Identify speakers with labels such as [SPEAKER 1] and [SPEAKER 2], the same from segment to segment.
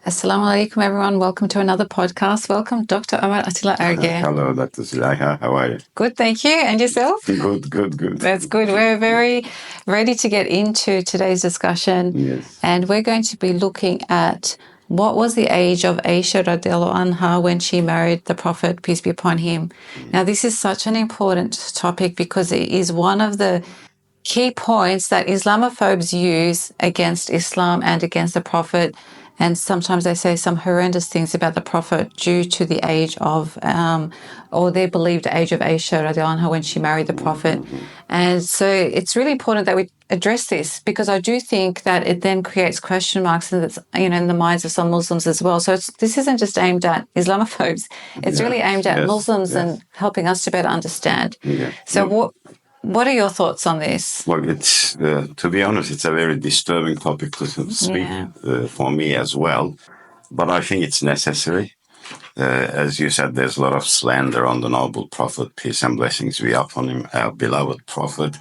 [SPEAKER 1] Assalamu alaikum, everyone. Welcome to another podcast. Welcome, Dr. Omer Atilla Ergi.
[SPEAKER 2] Hello, Dr. Zulaiha. How are you?
[SPEAKER 1] Good, thank you. And yourself?
[SPEAKER 2] Good.
[SPEAKER 1] That's good. We're very ready to get into today's discussion.
[SPEAKER 2] Yes.
[SPEAKER 1] And we're going to be looking at what was the age of Aisha radiallahu anha when she married the Prophet, peace be upon him. Now, this is such an important topic because it is one of the key points that Islamophobes use against Islam and against the Prophet. And sometimes they say some horrendous things about the Prophet due to the age of, or their believed age of Aisha radiallahu anha when she married the Prophet. And so it's really important that we address this because I do think that it then creates question marks in the minds of some Muslims as well. So this isn't just aimed at Islamophobes. It's really aimed at Muslims and helping us to better understand.
[SPEAKER 2] Yeah.
[SPEAKER 1] So what are your thoughts on this?
[SPEAKER 2] Well, it's to be honest, it's a very disturbing topic to speak for me as well. But I think it's necessary. As you said, there's a lot of slander on the noble Prophet, peace and blessings be upon him, our beloved Prophet.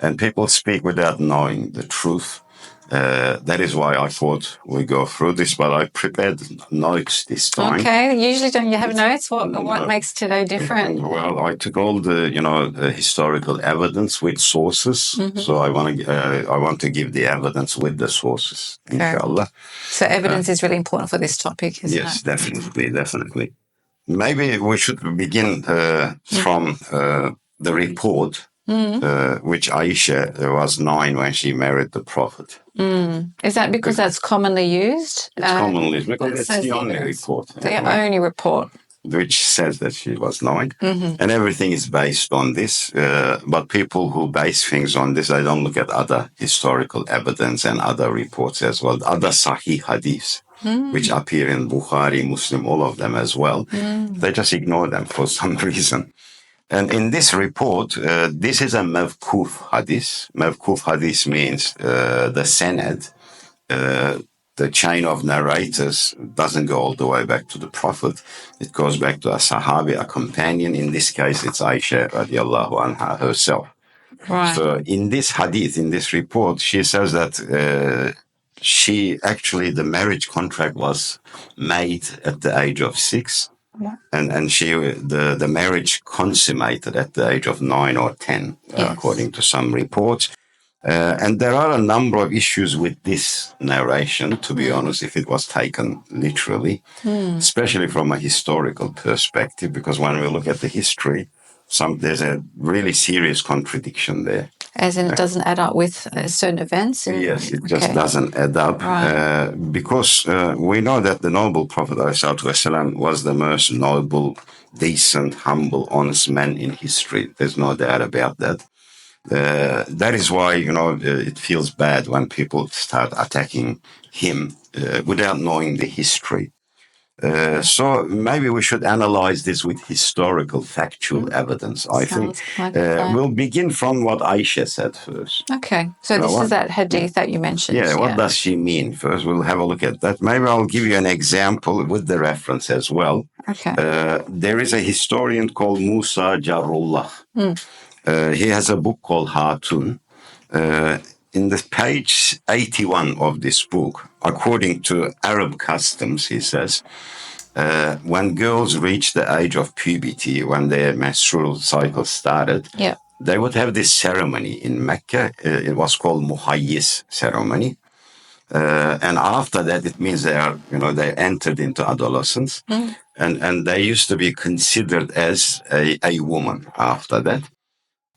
[SPEAKER 2] And people speak without knowing the truth. That is why I thought we go through this, but I prepared notes this time.
[SPEAKER 1] Okay, usually don't you have notes? What makes today different?
[SPEAKER 2] Well, I took all the historical evidence with sources. So I want to give the evidence with the sources, inshallah.
[SPEAKER 1] So evidence is really important for this topic, isn't it?
[SPEAKER 2] Yes, definitely. Maybe we should begin from the report. Which Aisha was 9 when she married the Prophet.
[SPEAKER 1] Is that because that's commonly used?
[SPEAKER 2] It's commonly used because it's the only report.
[SPEAKER 1] The only report.
[SPEAKER 2] Which says that she was 9. And everything is based on this. But people who base things on this, they don't look at other historical evidence and other reports as well, other Sahih hadiths, which appear in Bukhari, Muslim, all of them as well. They just ignore them for some reason. And in this report, this is a mawqūf hadith. Mawqūf hadith means the sanad, the chain of narrators doesn't go all the way back to the Prophet. It goes back to a Sahabi, a companion. In this case, it's Aisha radiallahu anha herself.
[SPEAKER 1] Right.
[SPEAKER 2] So in this hadith, in this report, she says that the marriage contract was made at the age of 6.
[SPEAKER 1] Yeah.
[SPEAKER 2] And the marriage consummated at the age of 9 or 10, according to some reports. And there are a number of issues with this narration, to be honest, if it was taken literally, especially from a historical perspective, because when we look at the history, there's a really serious contradiction there.
[SPEAKER 1] As in it doesn't add up with certain events?
[SPEAKER 2] Yes, it just doesn't add up.
[SPEAKER 1] Right.
[SPEAKER 2] Because we know that the noble Prophet ﷺ was the most noble, decent, humble, honest man in history. There's no doubt about that. That is why, it feels bad when people start attacking him without knowing the history. So maybe we should analyze this with historical, factual evidence. I think we'll begin from what Aisha said first.
[SPEAKER 1] Okay. So this is that hadith that you mentioned.
[SPEAKER 2] Yeah, what does she mean? First, we'll have a look at that. Maybe I'll give you an example with the reference as well.
[SPEAKER 1] Okay.
[SPEAKER 2] There is a historian called Musa Jarullah. He has a book called Hatun. In the page 81 of this book, according to Arab customs, he says, when girls reach the age of puberty, when their menstrual cycle started, they would have this ceremony in Mecca. It was called Muhayyiz ceremony. And after that, it means they entered into adolescence. And they used to be considered as a woman after that.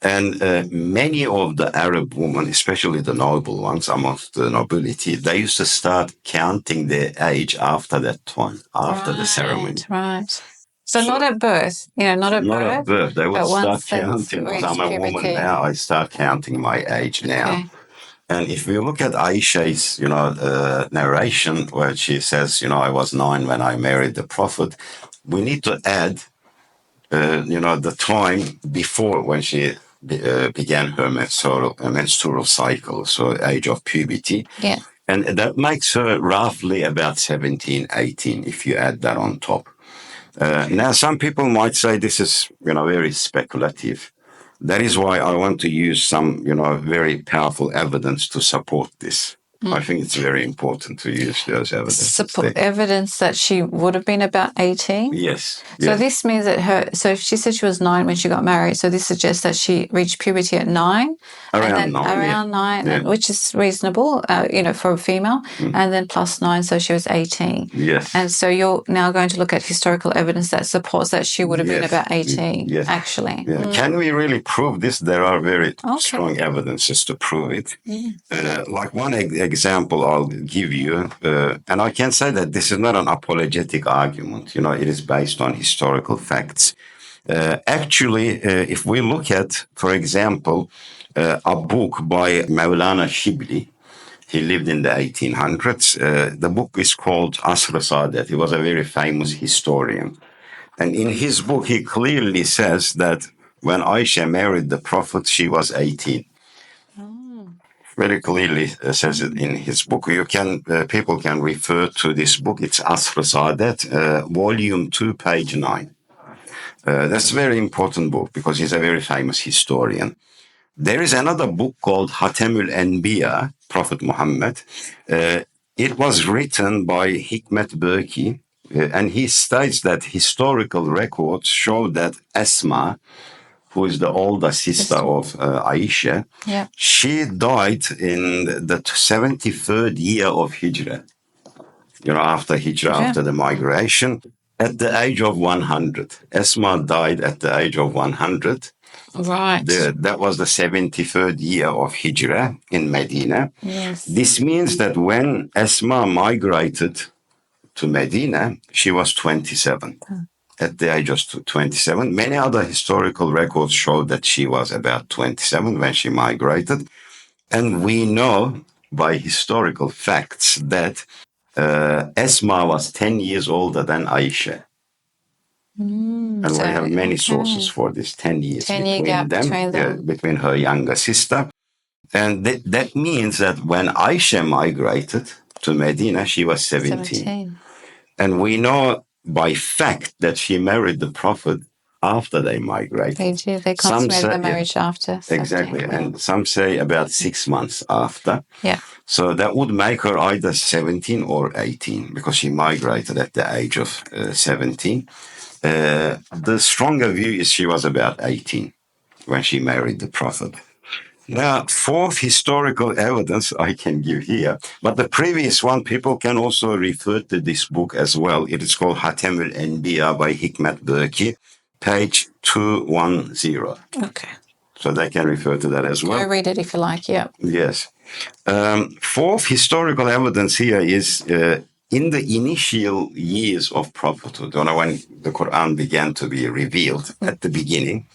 [SPEAKER 2] And many of the Arab women, especially the noble ones amongst the nobility, they used to start counting their age after that time, after the ceremony.
[SPEAKER 1] Right. So not at birth, not at birth.
[SPEAKER 2] They would start counting. Because I'm a woman now, I start counting my age now.
[SPEAKER 1] Okay.
[SPEAKER 2] And if we look at Aisha's, narration where she says, I was 9 when I married the Prophet, we need to add, the time before when she began her menstrual cycle, so age of puberty.
[SPEAKER 1] Yeah.
[SPEAKER 2] And that makes her roughly about 17, 18, if you add that on top. Now, some people might say this is, very speculative. That is why I want to use some, very powerful evidence to support this. I think it's very important to use those evidence.
[SPEAKER 1] Evidence that she would have been about 18?
[SPEAKER 2] Yes.
[SPEAKER 1] So this means that so she said she was 9 when she got married. So this suggests that she reached puberty at 9.
[SPEAKER 2] Around
[SPEAKER 1] 9, which is reasonable, for a female. And then plus 9, so she was 18.
[SPEAKER 2] Yes.
[SPEAKER 1] And so you're now going to look at historical evidence that supports that she would have been about 18, actually.
[SPEAKER 2] Yeah. Can we really prove this? There are very strong evidences to prove it. Like one example I'll give you, and I can say that this is not an apologetic argument. It is based on historical facts. Actually, if we look at, for example, a book by Mawlana Shibli, he lived in the 1800s. The book is called al-Saʿādah. He was a very famous historian. And in his book, he clearly says that when Aisha married the Prophet, she was 18. Very clearly says it in his book. People can refer to this book. It's As-Sābiqūn, volume 2, page 9. That's a very important book because he's a very famous historian. There is another book called Khatam al-Anbiyā, Prophet Muhammad. It was written by Hikmet Berki, and he states that historical records show that Asmāʼ, who is the older sister of Aisha, she died in the 73rd year of Hijrah. After Hijrah, after the migration, at the age of 100. Asmāʼ died at the age of 100.
[SPEAKER 1] Right.
[SPEAKER 2] That was the 73rd year of Hijrah in Medina.
[SPEAKER 1] Yes.
[SPEAKER 2] This means that when Asmāʼ migrated to Medina, she was 27. At the age of 27. Many other historical records show that she was about 27 when she migrated. And we know by historical facts that Asmāʼ was 10 years older than Aisha. And we have many sources for this, 10 years between them. Between her younger sister. And that means that when Aisha migrated to Medina, she was 17. And we know by fact that she married the Prophet after they migrated.
[SPEAKER 1] They did. They consummated the marriage after.
[SPEAKER 2] Exactly. And some say about 6 months after.
[SPEAKER 1] Yeah.
[SPEAKER 2] So that would make her either 17 or 18 because she migrated at the age of 17. The stronger view is she was about 18 when she married the Prophet. Now, fourth historical evidence I can give here, but the previous one, people can also refer to this book as well. It is called Khatam al-Anbiyā by Hikmet Berki, page 210.
[SPEAKER 1] Okay.
[SPEAKER 2] So they can refer to that as well.
[SPEAKER 1] Go read it if you like, yeah.
[SPEAKER 2] Yes. Fourth historical evidence here is in the initial years of prophethood, when the Quran began to be revealed at the beginning,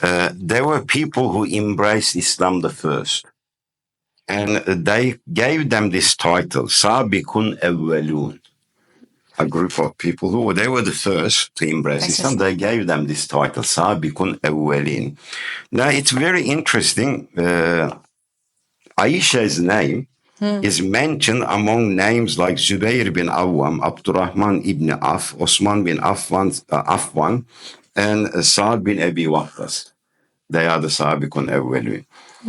[SPEAKER 2] there were people who embraced Islam the first. And they gave them this title, Sābiqūn al-Awwalūn. A group of people they were the first to embrace Islam. They gave them this title, Sābiqūn al-Awwalīn. Now, it's very interesting. Aisha's name is mentioned among names like Jubayr ibn Awwam, Abdurrahman ibn Auf, Osman bin Affan, and Sa'd bin Abi Waqqas. They are the Sābiqūn al-Awwalūn,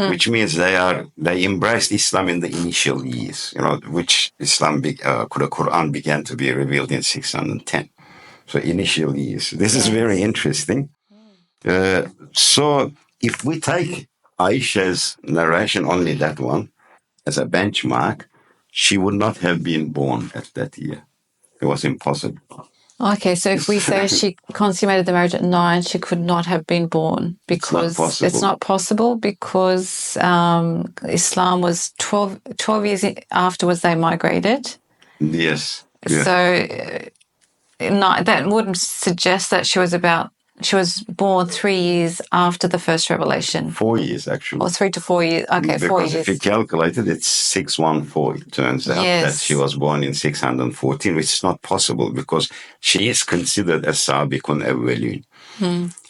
[SPEAKER 2] which means they embraced Islam in the initial years, which the Quran began to be revealed in 610. So initial years. This is very interesting. So if we take Aisha's narration, only that one, as a benchmark, she would not have been born at that year. It was impossible.
[SPEAKER 1] Okay, so if we say she consummated the marriage at 9, she could not have been born because it's not possible because Islam was 12 years afterwards they migrated.
[SPEAKER 2] Yes. Yeah.
[SPEAKER 1] So that wouldn't suggest that she was born 3 years after the first revelation.
[SPEAKER 2] 4 years, actually.
[SPEAKER 1] Or 3 to 4 years. Okay,
[SPEAKER 2] because
[SPEAKER 1] 4 years.
[SPEAKER 2] If you calculate it, it's 614. It turns out that she was born in 614, which is not possible because she is considered a Sābiqūn al-Awwalūn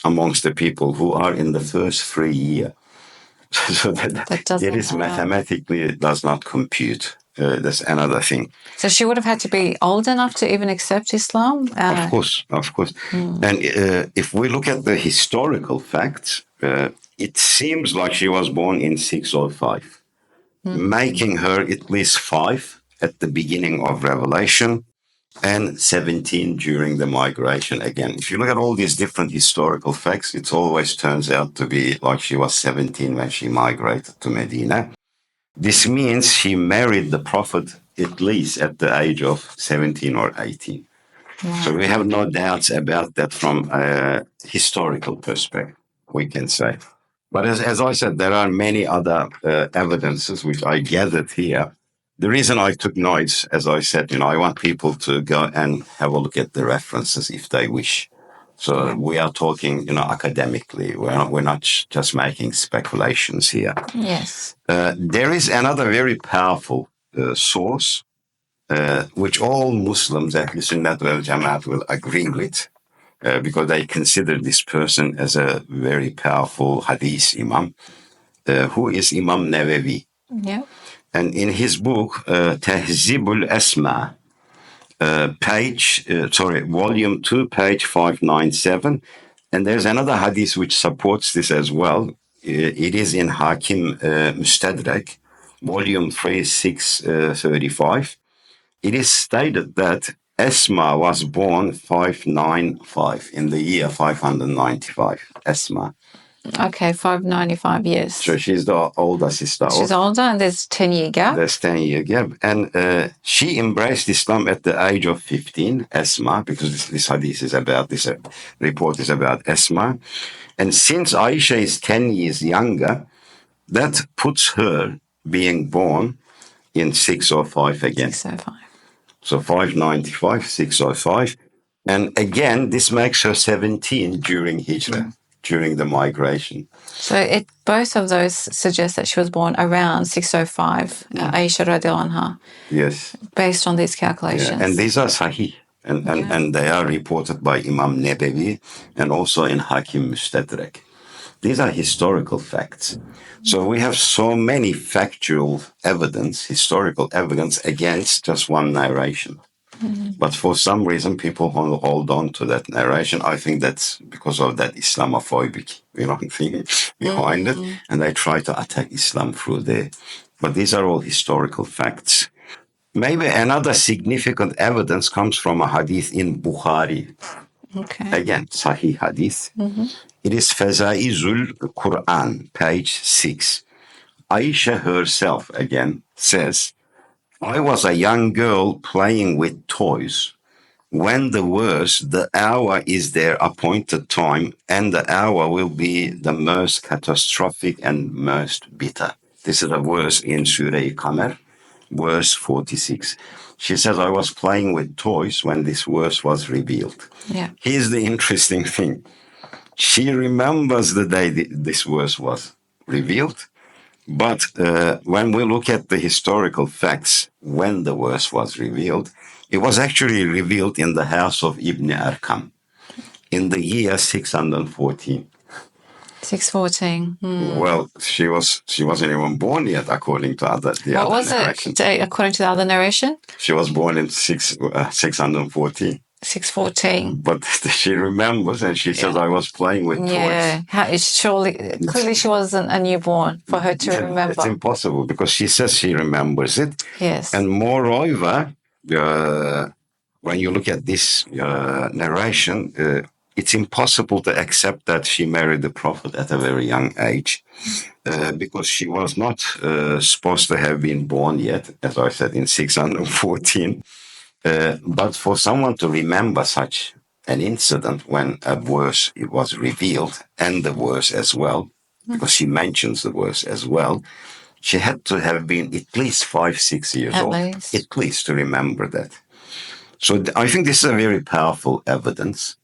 [SPEAKER 2] amongst the people who are in the first 3 year. So that mathematically, it does not compute. That's another thing.
[SPEAKER 1] So she would have had to be old enough to even accept Islam?
[SPEAKER 2] Of course. And if we look at the historical facts, it seems like she was born in 605. making her at least 5 at the beginning of Revelation and 17 during the migration. Again, if you look at all these different historical facts, it always turns out to be like she was 17 when she migrated to Medina. This means she married the Prophet at least at the age of 17 or 18.
[SPEAKER 1] Wow.
[SPEAKER 2] So we have no doubts about that from a historical perspective, we can say. But as I said, there are many other evidences which I gathered here. The reason I took notes, as I said, I want people to go and have a look at the references if they wish. So we are talking, academically. We're not just making speculations here.
[SPEAKER 1] Yes.
[SPEAKER 2] There is another very powerful source, which all Muslims, Ahl Sunnat wal Jamaat, will agree with, because they consider this person as a very powerful hadith imam, who is Imam Nawawi.
[SPEAKER 1] Yeah.
[SPEAKER 2] And in his book, Tahzibul Asmāʼ, volume 2, page 597, and there's another hadith which supports this as well. It is in Hakim Mustadrak, volume 3, 635. It is stated that Asmāʼ was born 595, in the year 595, Asmāʼ.
[SPEAKER 1] Okay, 595 years.
[SPEAKER 2] So she's the older sister.
[SPEAKER 1] She's older, and there's 10-year gap.
[SPEAKER 2] There's 10-year gap. And she embraced Islam at the age of 15, Asmāʼ, because this hadith is about, this report is about Asmāʼ. And since Aisha is 10 years younger, that puts her being born in 605 again.
[SPEAKER 1] 605.
[SPEAKER 2] So 595, 605. And again, this makes her 17 during Hijrah, during the migration.
[SPEAKER 1] So both of those suggest that she was born around 605, Aisha radiallahu anha.
[SPEAKER 2] Yes.
[SPEAKER 1] Based on these calculations.
[SPEAKER 2] Yeah. And these are sahih. And they are reported by Imam Nawawi and also in Hakim Mustadrak. These are historical facts. So we have so many factual evidence, historical evidence against just one narration. But for some reason, people hold on to that narration. I think that's because of that Islamophobic, thing behind it. And they try to attack Islam through there. But these are all historical facts. Maybe another significant evidence comes from a hadith in Bukhari.
[SPEAKER 1] Okay.
[SPEAKER 2] Again, Sahih hadith. It is Fazaizul Quran, page 6. Aisha herself, again, says, I was a young girl playing with toys when the verse, the hour is their appointed time, and the hour will be the most catastrophic and most bitter. This is a verse in Surah Qamar, verse 46. She says, I was playing with toys when this verse was revealed.
[SPEAKER 1] Yeah.
[SPEAKER 2] Here's the interesting thing. She remembers the day this verse was revealed, but when we look at the historical facts, when the verse was revealed, it was actually revealed in the house of Ibn Arqam in the year 614.
[SPEAKER 1] 614.
[SPEAKER 2] Well, she wasn't even born yet, according to the other narration.
[SPEAKER 1] What was it, according to the other narration?
[SPEAKER 2] She was born in 614.
[SPEAKER 1] 614.
[SPEAKER 2] But she remembers, and she says, I was playing with toys.
[SPEAKER 1] Yeah, clearly she wasn't a newborn for her to remember.
[SPEAKER 2] It's impossible, because she says she remembers it.
[SPEAKER 1] Yes.
[SPEAKER 2] And moreover, when you look at this narration, it's impossible to accept that she married the Prophet at a very young age, because she was not supposed to have been born yet, as I said, in 614. But for someone to remember such an incident when a verse it was revealed, and the verse as well, because she mentions the verse as well, she had to have been at least 5-6 years old, at least, to remember that. So I think this is a very powerful evidence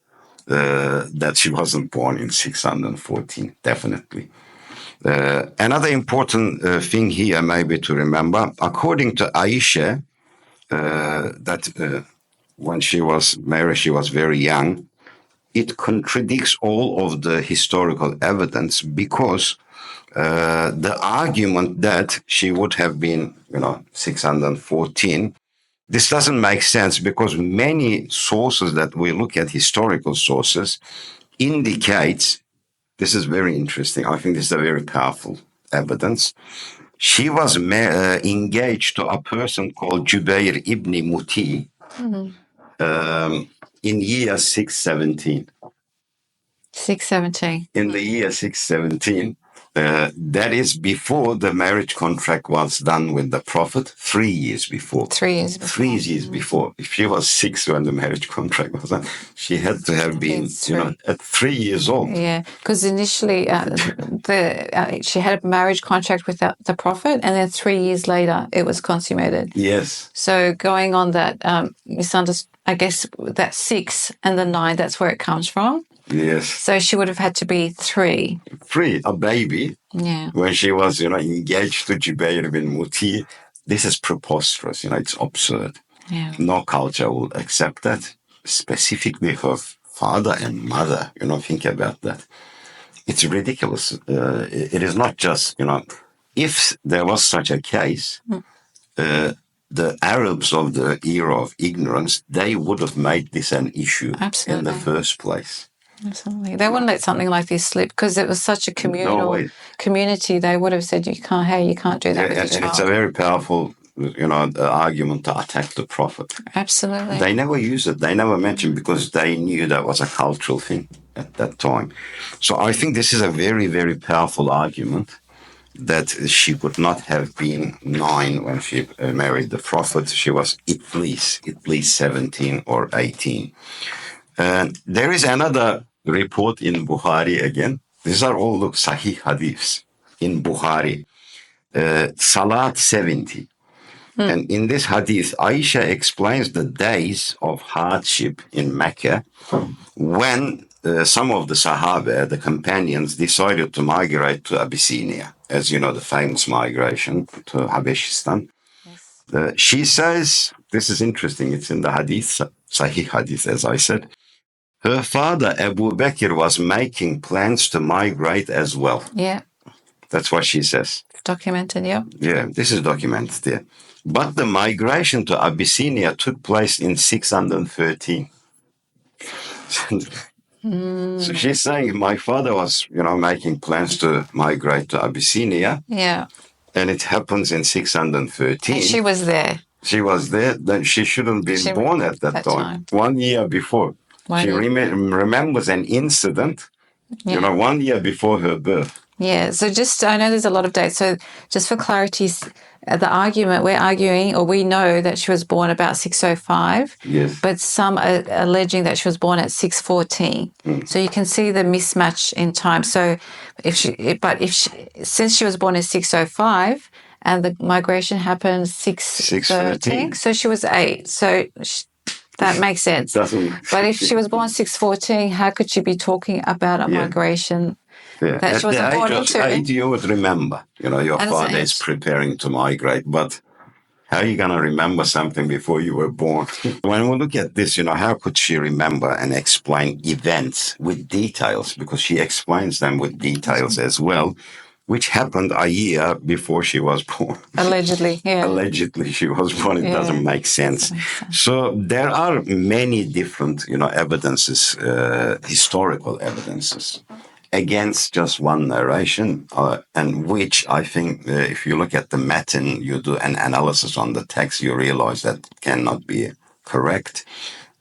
[SPEAKER 2] that she wasn't born in 614, definitely. Another important thing here maybe to remember, according to Aisha, that when she was married, she was very young. It contradicts all of the historical evidence, because the argument that she would have been, 614, this doesn't make sense, because many sources that we look at, historical sources, indicates, this is very interesting, I think this is a very powerful evidence, she was engaged to a person called Jubayr ibn Muṭʿim in year 617.
[SPEAKER 1] 617.
[SPEAKER 2] In the year 617, that is before the marriage contract was done with the Prophet, 3 years before.
[SPEAKER 1] 3 years before.
[SPEAKER 2] 3 years before. If she was 6 when the marriage contract was done, she had to have been, at 3 years old.
[SPEAKER 1] Yeah, because initially she had a marriage contract with the Prophet, and then 3 years later it was consummated.
[SPEAKER 2] Yes.
[SPEAKER 1] So going on that I guess that 6 and the 9, that's where it comes from.
[SPEAKER 2] Yes.
[SPEAKER 1] So she would have had to be 3.
[SPEAKER 2] 3, a baby.
[SPEAKER 1] Yeah.
[SPEAKER 2] When she was, engaged to Jubayr ibn Muṭʿim. This is preposterous. It's absurd.
[SPEAKER 1] Yeah.
[SPEAKER 2] No culture will accept that. Specifically her father and mother. Think about that. It's ridiculous. It is not just, if there was such a case, the Arabs of the era of ignorance, they would have made this an issue in the first place.
[SPEAKER 1] Absolutely. They wouldn't let something like this slip because it was such a communal community. They would have said, you can't do that with your child.
[SPEAKER 2] It's a very powerful, argument to attack the Prophet.
[SPEAKER 1] Absolutely.
[SPEAKER 2] They never use it. They never mentioned because they knew that was a cultural thing at that time. So I think this is a very, very powerful argument that she could not have been 9 when she married the Prophet. She was at least 17 or 18. There is another report in Bukhari again. These are all Sahih hadiths in Bukhari. Salat 70. And in this hadith, Aisha explains the days of hardship in Mecca when some of the Sahaba, the companions, decided to migrate to Abyssinia, as you know, the famous migration to Habeshistan. Yes. She says, this is interesting, it's in the hadith, Sahih hadith, as I said, her father, Abu Bakr, was making plans to migrate as well.
[SPEAKER 1] Yeah.
[SPEAKER 2] That's what she says.
[SPEAKER 1] Documented, yeah. Yeah,
[SPEAKER 2] this is documented there. But the migration to Abyssinia took place in 613. So she's saying my father was, making plans to migrate to Abyssinia.
[SPEAKER 1] Yeah.
[SPEAKER 2] And it happens in 613.
[SPEAKER 1] And she was there.
[SPEAKER 2] She was there. Then she shouldn't be born at that time. 1 year before. She remembers an incident, 1 year before her birth.
[SPEAKER 1] Yeah, so I know there's a lot of dates. So just for clarity, the argument, we're arguing, or we know that she was born about 605.
[SPEAKER 2] Yes.
[SPEAKER 1] But some are alleging that she was born at 614. So you can see the mismatch in time. So since she was born in 605 and the migration happened 613, so she was 8. So that makes sense. But if she was born 614, how could she be talking about a migration that she wasn't born into?
[SPEAKER 2] 8, you would remember, your father is preparing to migrate, but how are you going to remember something before you were born? When we look at this, how could she remember and explain events with details? Because she explains them with details as well, which happened a year before she was born.
[SPEAKER 1] Allegedly, yeah.
[SPEAKER 2] Allegedly she was born. It doesn't make sense. So there are many different, evidences, historical evidences against just one narration, and which I think if you look at the Matan, you do an analysis on the text, you realize that cannot be correct.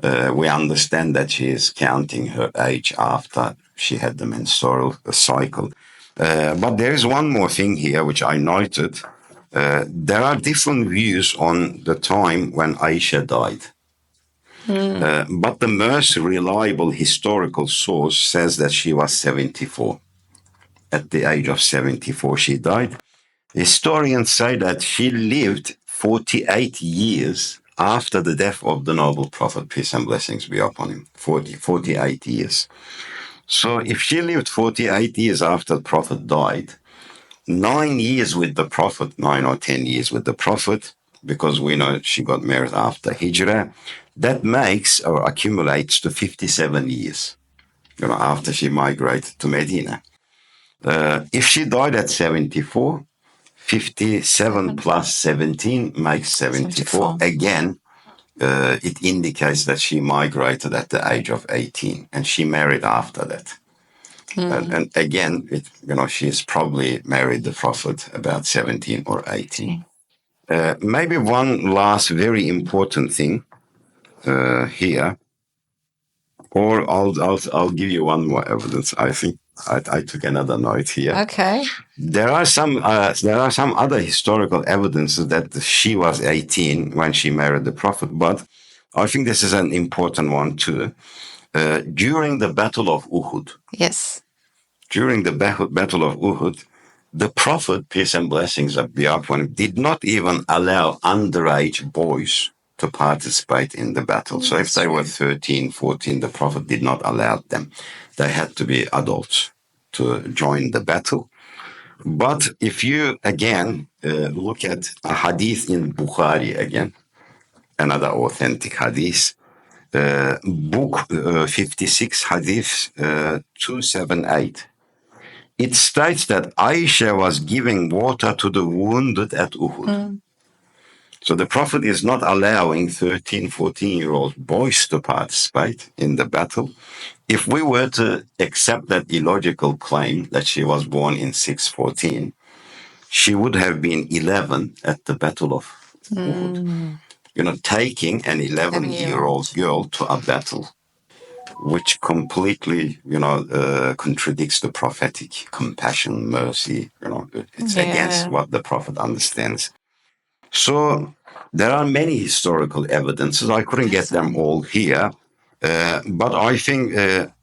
[SPEAKER 2] We understand that she is counting her age after she had the menstrual cycle. But there is one more thing here which I noted. There are different views on the time when Aisha died. But the most reliable historical source says that she was 74. At the age of 74, she died. Historians say that she lived 48 years after the death of the noble Prophet, peace and blessings be upon him. 48 years. So if she lived 48 years after the Prophet died, 9 years with the Prophet, 9 or 10 years with the Prophet, because we know she got married after Hijrah, that makes or accumulates to 57 years, after she migrated to Medina. If she died at 74, 57 plus 17 makes 74. Again, it indicates that she migrated at the age of 18 and she married after that. And again, she's probably married the Prophet about 17 or 18. Maybe one last very important thing here, or I'll give you one more evidence. I think I took another note here.
[SPEAKER 1] Okay.
[SPEAKER 2] There are some other historical evidences that she was 18 when she married the Prophet, but I think this is an important one too. During the Battle of Uhud.
[SPEAKER 1] Yes.
[SPEAKER 2] During the Battle of Uhud, the Prophet, peace and blessings be upon him, did not even allow underage boys to participate in the battle. So if they were 13, 14, the Prophet did not allow them. They had to be adults to join the battle. But if you, again, look at a hadith in Bukhari again, another authentic hadith, book 56, hadith 278, it states that Aisha was giving water to the wounded at Uhud. So the Prophet is not allowing 13, 14-year-old boys to participate in the battle. If we were to accept that illogical claim that she was born in 614, she would have been 11 at the Battle of Uhud. Taking an 11-year-old girl to a battle, which completely, contradicts the prophetic compassion, mercy. It's against what the Prophet understands. So there are many historical evidences. I couldn't get them all here, but I think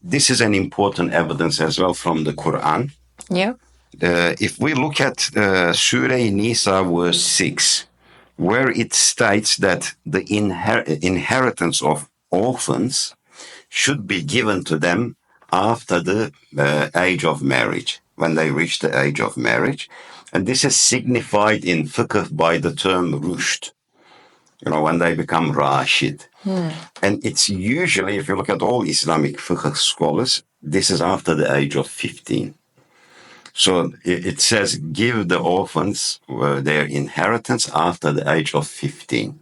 [SPEAKER 2] this is an important evidence as well from the Quran.
[SPEAKER 1] Yeah.
[SPEAKER 2] If we look at Surah Nisa verse 6, where it states that the inheritance of orphans should be given to them after the age of marriage, when they reach the age of marriage. And this is signified in fiqh by the term rushd, when they become rashid. And it's usually, if you look at all Islamic fiqh scholars, this is after the age of 15. So it says, give the orphans their inheritance after the age of 15.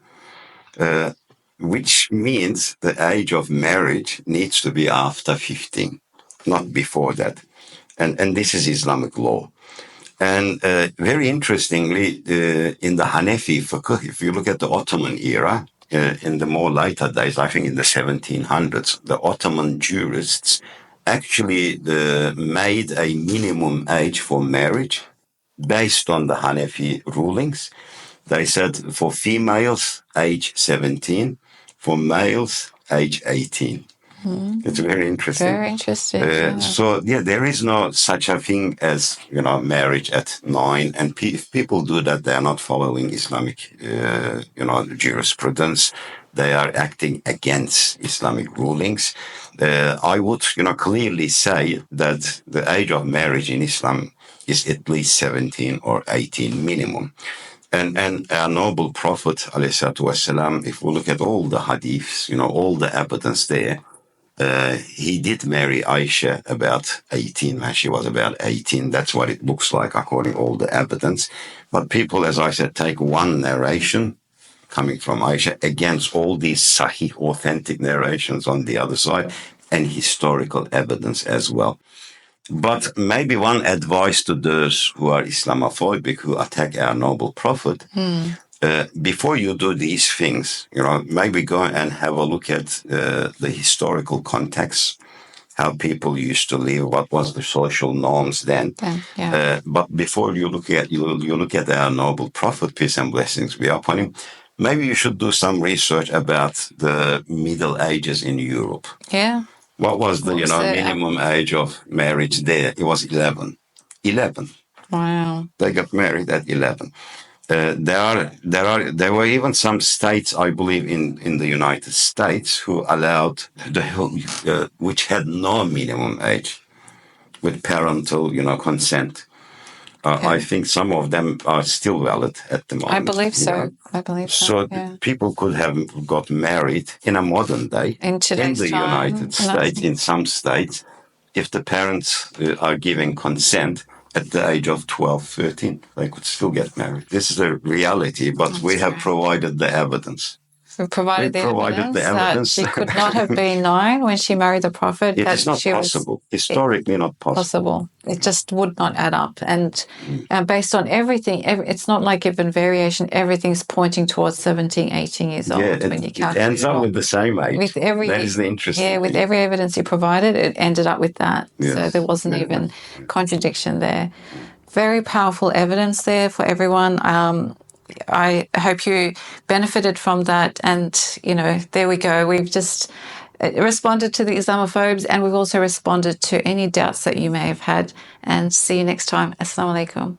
[SPEAKER 2] Which means the age of marriage needs to be after 15, not before that. And this is Islamic law. And very interestingly, in the Hanafi fiqh, if you look at the Ottoman era, in the more later days, I think in the 1700s, the Ottoman jurists actually made a minimum age for marriage based on the Hanafi rulings. They said for females, age 17, for males, age 18. It's very interesting.
[SPEAKER 1] Very interesting.
[SPEAKER 2] So, there is no such a thing as, marriage at 9. And if people do that, they are not following Islamic, jurisprudence. They are acting against Islamic rulings. I would, clearly say that the age of marriage in Islam is at least 17 or 18 minimum. And our noble Prophet, ﷺ, if we look at all the hadiths, all the evidence there, he did marry Aisha about 18, when she was about 18. That's what it looks like according to all the evidence. But people, as I said, take one narration coming from Aisha against all these sahih, authentic narrations on the other side, and historical evidence as well. But maybe one advice to those who are Islamophobic, who attack our noble Prophet, before you do these things, maybe go and have a look at the historical context, how people used to live, what was the social norms then. But before you look at our noble Prophet, peace and blessings be upon him, maybe you should do some research about the Middle Ages in Europe.
[SPEAKER 1] Yeah.
[SPEAKER 2] What was the minimum age of marriage there? It was 11. 11.
[SPEAKER 1] Wow.
[SPEAKER 2] They got married at 11. There were even some states, I believe, in the United States who allowed which had no minimum age with parental, consent. I think some of them are still valid at the moment.
[SPEAKER 1] I believe so.
[SPEAKER 2] So people could have got married in a modern day in the United States, in some states, if the parents are giving consent at the age of 12, 13, they could still get married. This is a reality, but we have provided the evidence.
[SPEAKER 1] We provided the
[SPEAKER 2] provided the
[SPEAKER 1] evidence that
[SPEAKER 2] evidence.
[SPEAKER 1] she could not have been 9 when she married the Prophet.
[SPEAKER 2] It is not
[SPEAKER 1] she
[SPEAKER 2] possible. Historically not possible.
[SPEAKER 1] It just would not add up. And based on everything, it's not like even variation. Everything's pointing towards 17, 18 years old when you calculate.
[SPEAKER 2] It ends up with the same age. That is the interesting thing.
[SPEAKER 1] With every evidence you provided, it ended up with that.
[SPEAKER 2] Yes.
[SPEAKER 1] So there wasn't even contradiction there. Very powerful evidence there for everyone. I hope you benefited from that. And, there we go. We've just responded to the Islamophobes, and we've also responded to any doubts that you may have had. And see you next time. Assalamu alaikum.